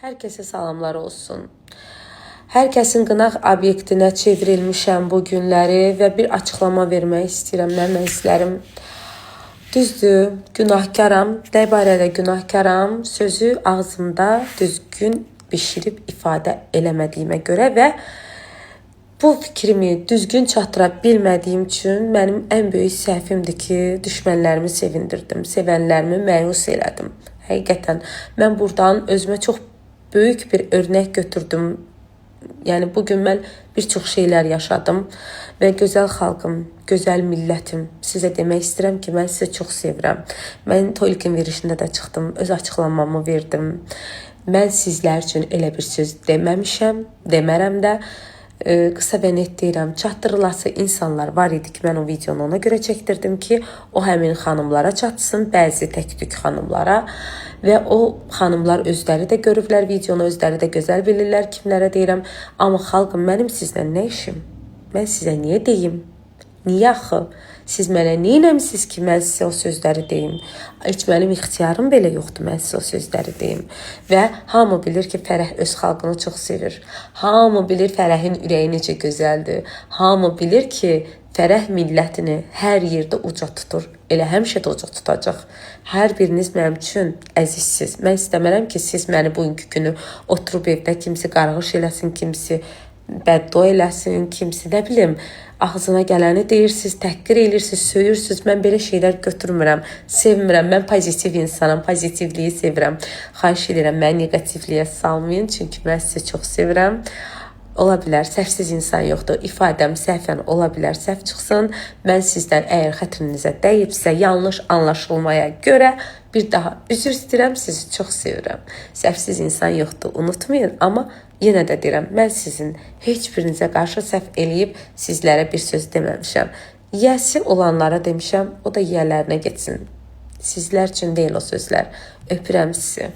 Hər kəsə salamlar olsun. Hər kəsin qınaq obyektinə çevrilmişəm bu günləri və bir açıqlama vermək istəyirəm. Nə hisslərim? Düzdür, günahkaram. Nə barədə günahkaram? Sözü ağzımda düzgün bişirib ifadə eləmədiyimə görə və bu fikrimi düzgün çatdıra bilmədiyim üçün mənim ən böyük səhvimdir ki, düşmənlərimi sevindirdim, sevənlərimi məyus elədim. Həqiqətən mən buradan özümə çox böyük bir örnək götürdüm. Yəni bugün mən bir çox şeylər yaşadım və gözəl xalqım, gözəl millətim, sizə demək istəyirəm ki, mən sizə çox sevirəm. Mən Tolkin verişində də çıxdım, öz açıqlamamı verdim. Mən sizlər üçün elə bir söz deməmişəm, demərəm də. Qısa və net deyirəm, çatdırılası insanlar var idi ki, mən o videonu ona görə çəkdirdim ki, o həmin xanımlara çatsın, bəzi tək-tük xanımlara və o xanımlar özləri də görüblər videonu, özləri də gözəl bilirlər kimlərə deyirəm. Amma xalqım, mənim sizlə nə işim? Mən sizə niyə deyim? Niyə axı? Siz mənə neynəmisiniz ki, mən sizə o sözləri deyim? Heç mənim ixtiyarım belə yoxdur, mən sizə o sözləri deyim. Və hamı bilir ki, Fərəh öz xalqını çox sevir. Hamı bilir Fərəhin ürəyi necə gözəldir. Hamı bilir ki, Fərəh millətini hər yerdə uca tutur. Elə həmişə də uca tutacaq. Hər biriniz mənim üçün əzizsiz. Mən istəmərəm ki, siz məni bugünkü günü oturub evdə kimisi qarğış eləsin, kimisi bəddua eləsin, kimisi nə bilim, ağzına gələni deyirsiniz, təhqir edirsiniz, söyürsünüz. Mən belə şeylər götürmürəm, sevmirəm. Mən pozitiv insanam, pozitivliyi sevirəm. Xahiş edirəm, məni negativliyə salmayın, çünki mən sizi çox sevirəm. Ola bilər, səhvsiz insan yoxdur. İfadəm səhvən ola bilər, səhv çıxsın. Mən sizdən əgər xətrinizə dəyibsə, yanlış anlaşılmaya görə bir daha üzr istəyirəm, sizi çox sevirəm. Səhvsiz insan yoxdur, unutmayın. Amma yenə də deyirəm, mən sizin heç birinizə qarşı səhv eləyib sizlərə bir söz deməmişəm. Yəsi olanlara demişəm, o da yiyələrinə getsin. Sizlər üçün deyil o sözlər. Öpürəm sizi.